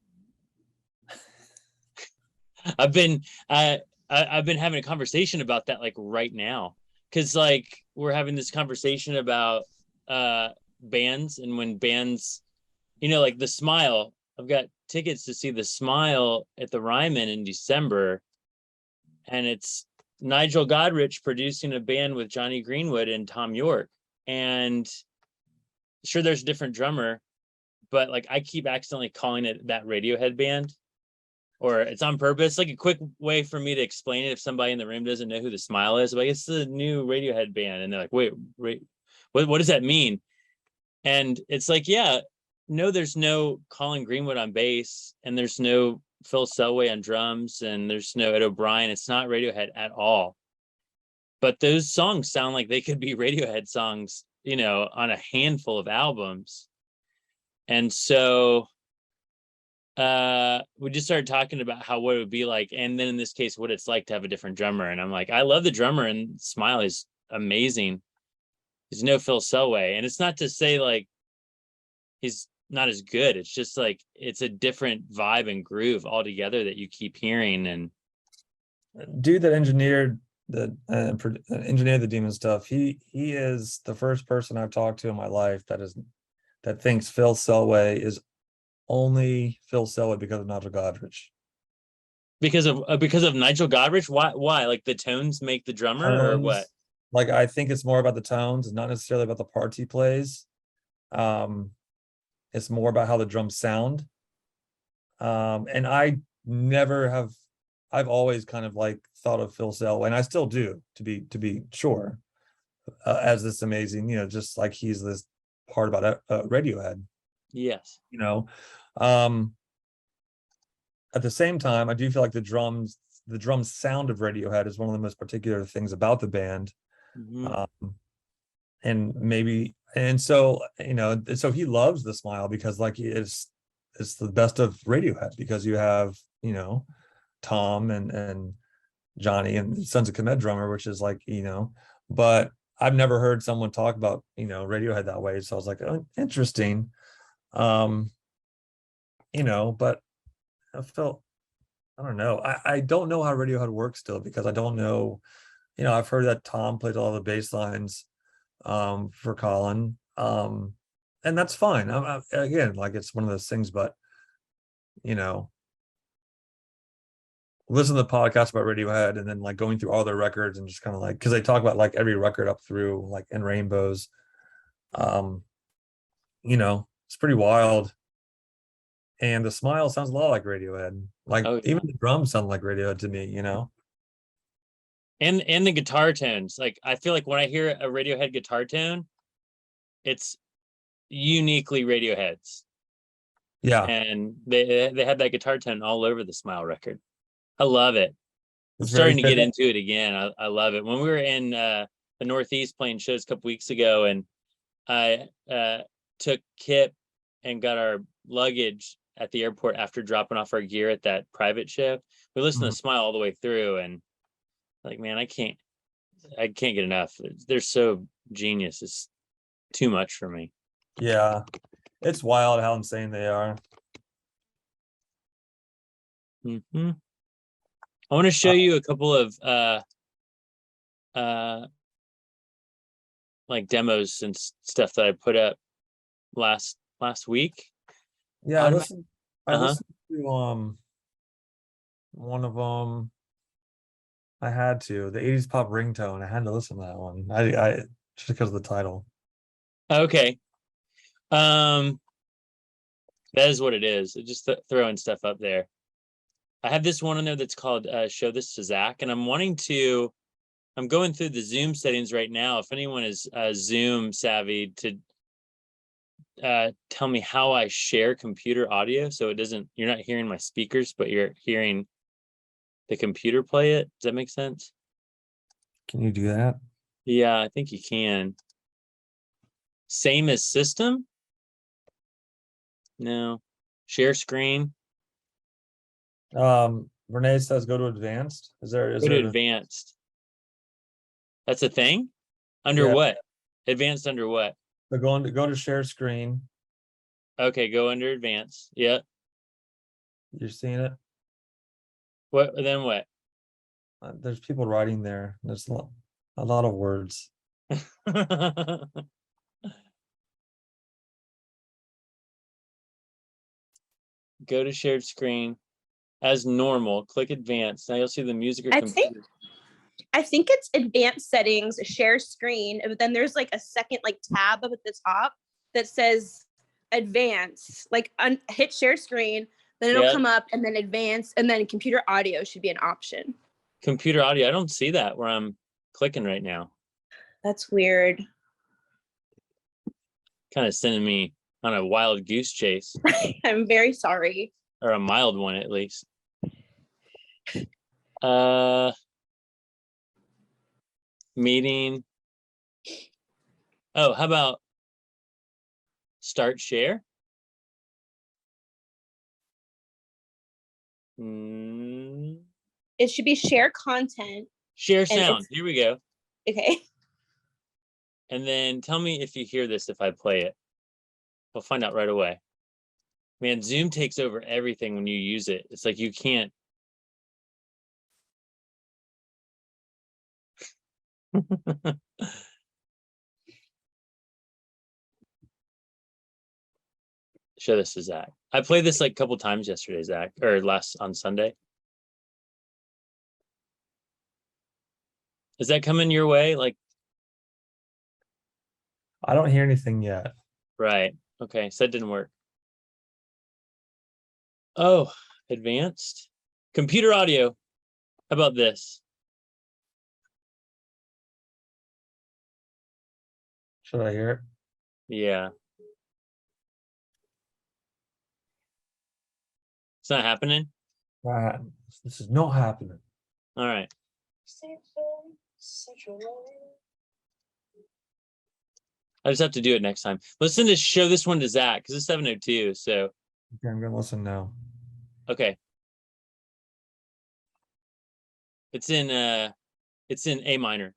I've been I've been having a conversation about that like right now, because like we're having this conversation about bands, and when bands, like the Smile. I've got tickets to see the Smile at the Ryman in December, and it's Nigel Godrich producing a band with Johnny Greenwood and Tom York. And sure, there's a different drummer, but like I keep accidentally calling it that Radiohead band, or it's on purpose. Like a quick way for me to explain it if somebody in the room doesn't know who the Smile is. Like, it's the new Radiohead band, and they're like, wait, what does that mean? And it's like, yeah, no, there's no Colin Greenwood on bass, and there's no Phil Selway on drums, and there's no Ed O'Brien. It's not Radiohead at all. But those songs sound like they could be Radiohead songs, on a handful of albums. And so we just started talking about what it would be like, and then in this case, what it's like to have a different drummer. And I'm like, I love the drummer, and Smile is amazing. He's no Phil Selway, and it's not to say like he's not as good. It's just like it's a different vibe and groove altogether that you keep hearing. And Dude that engineered the Demon stuff, he is the first person I've talked to in my life that thinks Phil Selway is only Phil Selway because of Nigel Godrich. Because of Nigel Godrich? Why? Like the tones make the drummer, or what? Like, I think it's more about the tones, not necessarily about the parts he plays. It's more about how the drums sound. And I've always kind of like thought of Phil Selway, and I still do, to be sure, as this amazing, just like he's this part about Radiohead. Yes. At the same time, I do feel like the drum sound of Radiohead is one of the most particular things about the band. Mm-hmm. So he loves the Smile because like it's the best of Radiohead, because you have, Tom and Johnny and Sons of Kemet drummer, which is like, but I've never heard someone talk about, Radiohead that way. So I was like, oh, interesting. But I don't know. I don't know how Radiohead works still, because I don't know, I've heard that Tom played all the bass lines for Colin. And that's fine. Again, like, it's one of those things, but listen to the podcast about Radiohead and then like going through all their records and just kind of like, because they talk about like every record up through like In Rainbows. It's pretty wild. And the Smile sounds a lot like Radiohead. Like Oh, yeah. even the drums sound like Radiohead to me, And the guitar tones. Like I feel like when I hear a Radiohead guitar tone, it's uniquely Radiohead's. Yeah. And they had that guitar tone all over the Smile record. I love it. I'm It's starting to very get into it again. I love it. When we were in the Northeast playing shows a couple weeks ago, and I took Kip and got our luggage at the airport after dropping off our gear at that private show. We listened to Smile all the way through, and like, man, I can't get enough. They're so genius. It's too much for me. Yeah. It's wild how insane they are. Mm-hmm. I want to show you a couple of like demos and stuff that I put up last week. Yeah, I Uh-huh. listened to one of them. I had to, the 80s pop ringtone. I had to listen to that one. I just because of the title. Okay. That is what it is. Just throwing stuff up there. I have this one in there that's called Show This to Zach, and I'm going through the Zoom settings right now. If anyone is Zoom savvy, to tell me how I share computer audio so you're not hearing my speakers, but you're hearing the computer play it. Does that make sense? Can you do that? Yeah, I think you can. Same as system? No. Share screen. Renee says go to advanced. Is Go to there advanced. That's a thing? Under what? Advanced under what? So go to share screen. Okay, go under advanced. Yeah. You're seeing it? What then what? There's people writing there. There's a lot of words. Go to shared screen. As normal, click advanced. Now you'll see the music or computer. I think it's advanced settings, share screen, but then there's like a second like tab up at the top that says advanced. Like hit share screen, then it'll come up, and then advanced, and then computer audio should be an option. Computer audio. I don't see that where I'm clicking right now. That's weird. Kind of sending me on a wild goose chase. I'm very sorry. Or a mild one at least. Meeting. Oh, how about start share? It should be share content. Share sound. Here we go. Okay. And then tell me if you hear this if I play it. We'll find out right away. Man, Zoom takes over everything when you use it. It's like you can't. Show this to Zach. I played this like a couple times yesterday, Zach, or on Sunday. Is that coming your way? Like, I don't hear anything yet. Right. Okay. So that didn't work. Oh, advanced computer audio. How about this? Should I hear it? Yeah. It's not happening. This is not happening. All right. I just have to do it next time. Listen to show this one to Zach because it's 7:02. So okay, I'm gonna listen now. Okay. It's in A minor.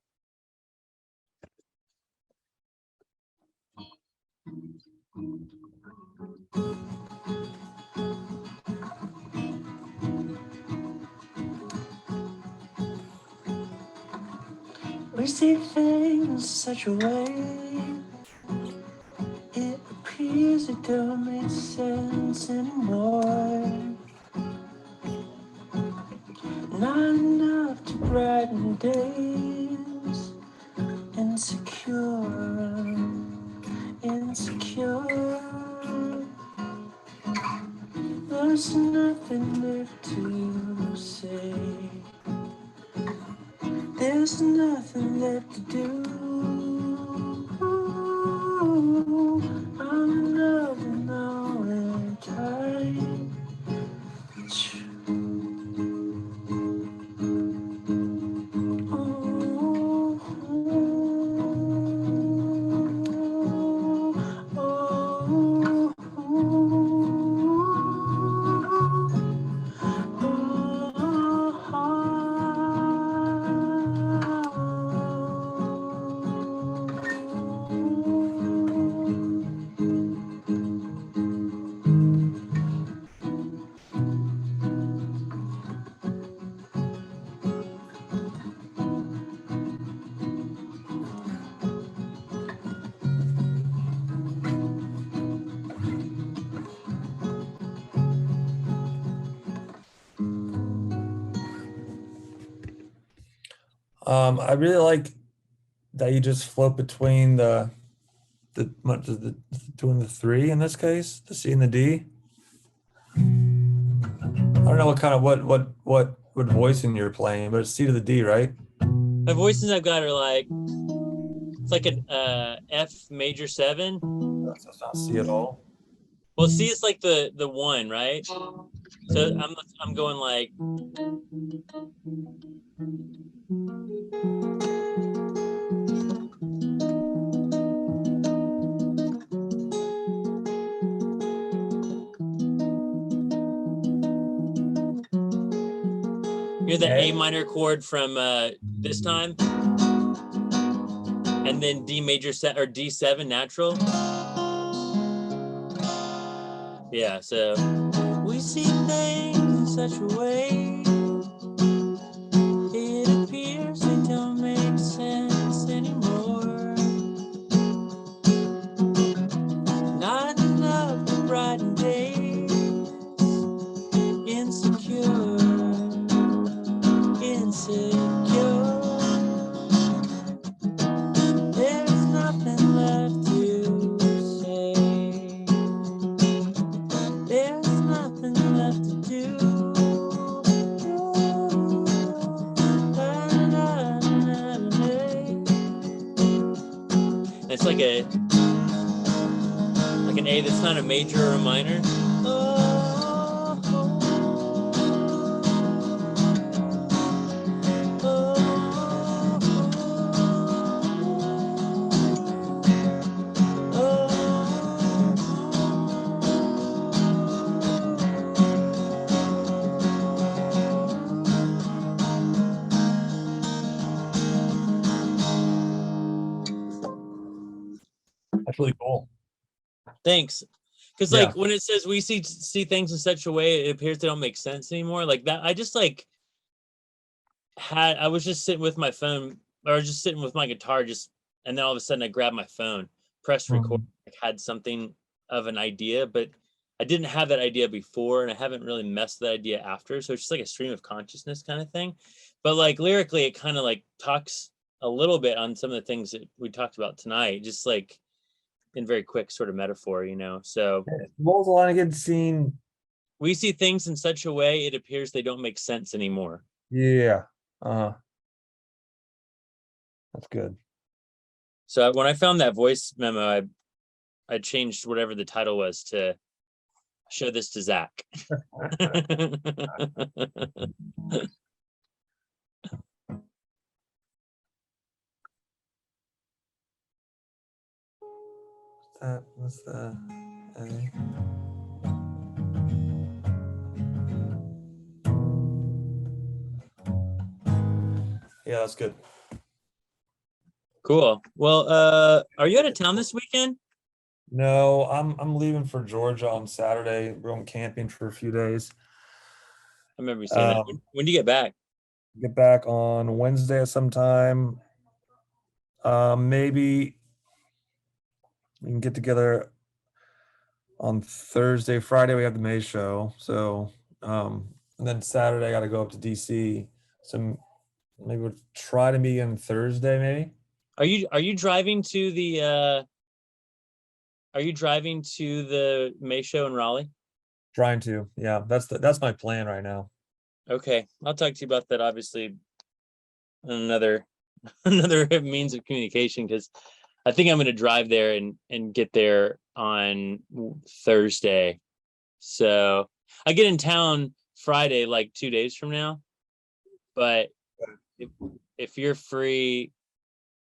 We see things such a way. It appears it don't make sense anymore. not enough to brighten days. Insecure, insecure. There's nothing left to say. There's nothing left to do. I'm in love with nowhere to hide. I really like that you just float between the doing the three in this case, the C and the D. I don't know what kind of what voicing you're playing, but it's C to the D, right? My voices I've got are like, it's like an F major 7. So it's not C at all. Well, C is like the one, right? So I'm going like, you're the A minor chord from this time, and then D major set or D7 natural. Yeah, so we see things in such a way, it appears they don't make sense anymore. Not enough to brighten days. Insecure, insecure. There's nothing left to say. There's nothing left to do. It's like an A that's not a major or a minor. That's really cool. Thanks. Because Yeah. like when it says we see things in such a way it appears they don't make sense anymore, like that, I just like I was just sitting with my phone or just sitting with my guitar, just and then all of a sudden I grabbed my phone, pressed record, like, had something of an idea, but I didn't have that idea before, and I haven't really messed with that idea after. So it's just like a stream of consciousness kind of thing. But like lyrically, it kind of like talks a little bit on some of the things that we talked about tonight, just like in very quick sort of metaphor, you know. So What was the line again? Scene. we see things in such a way it appears they don't make sense anymore. Yeah. That's good. So when I found that voice memo, I changed whatever the title was to show this to Zach. What's the A? Yeah, that's good. Cool. Well, are you out of town this weekend? No, I'm leaving for Georgia on Saturday. We're going camping for a few days. I remember you saying that. When do you get back? Get back on Wednesday at some time. Maybe we can get together on Thursday. Friday we have the May show. So And then Saturday I got to go up to DC. So maybe we'll try to meet on Thursday, maybe. Are you driving to the May show in Raleigh? Trying to. Yeah, that's my plan right now. Okay, I'll talk to you about that obviously on another another means of communication, because I think I'm going to drive there and get there on Thursday. So I get in town Friday, like 2 days from now. But if you're free,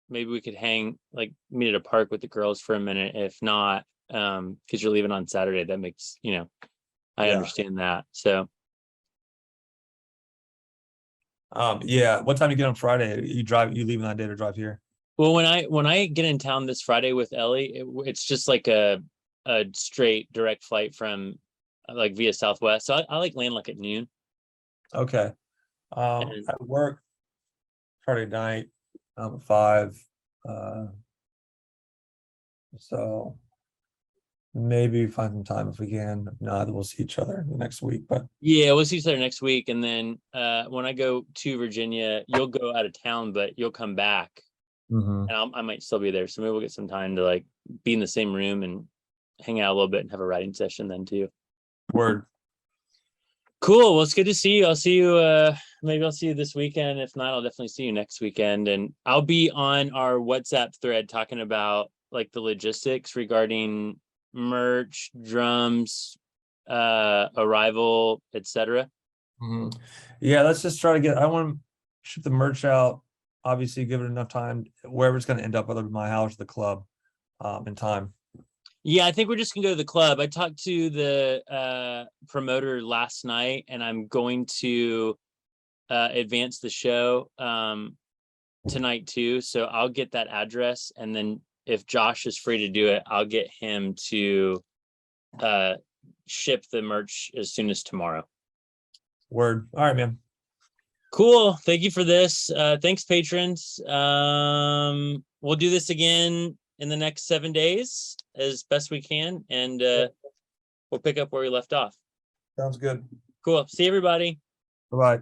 maybe we could meet at a park with the girls for a minute. If not, because you're leaving on Saturday, that makes, I understand that. So yeah. What time do you get on Friday? You leaving that day to drive here? well, when I get in town this Friday with Ellie, it's just like a straight direct flight from like via Southwest. So I like land like at noon. Okay. And- At work Friday night, at 5. So maybe find some time if we can. If not, we'll see each other next week. But Yeah, we'll see each other next week. And then when I go to Virginia, you'll go out of town, but you'll come back. And I might still be there. So maybe we'll get some time to like be in the same room and hang out a little bit and have a writing session then too. Word. Cool. Well, it's good to see you. I'll see you. Maybe I'll see you this weekend. If not, I'll definitely see you next weekend. And I'll be on our WhatsApp thread talking about like the logistics regarding merch, drums, arrival, etc. Yeah, let's just try to get. I want to ship the merch out. Obviously, give it enough time wherever it's going to end up, whether it's my house or the club, in time. Yeah, I think we're just gonna go to the club. I talked to the promoter last night, and I'm going to advance the show tonight too. So I'll get that address, and then if Josh is free to do it, I'll get him to ship the merch as soon as tomorrow. Word. All right, man. Cool. Thank you for this. Thanks, patrons. We'll do this again in the next 7 days as best we can, and we'll pick up where we left off. Sounds good. Cool. See everybody. Bye-bye.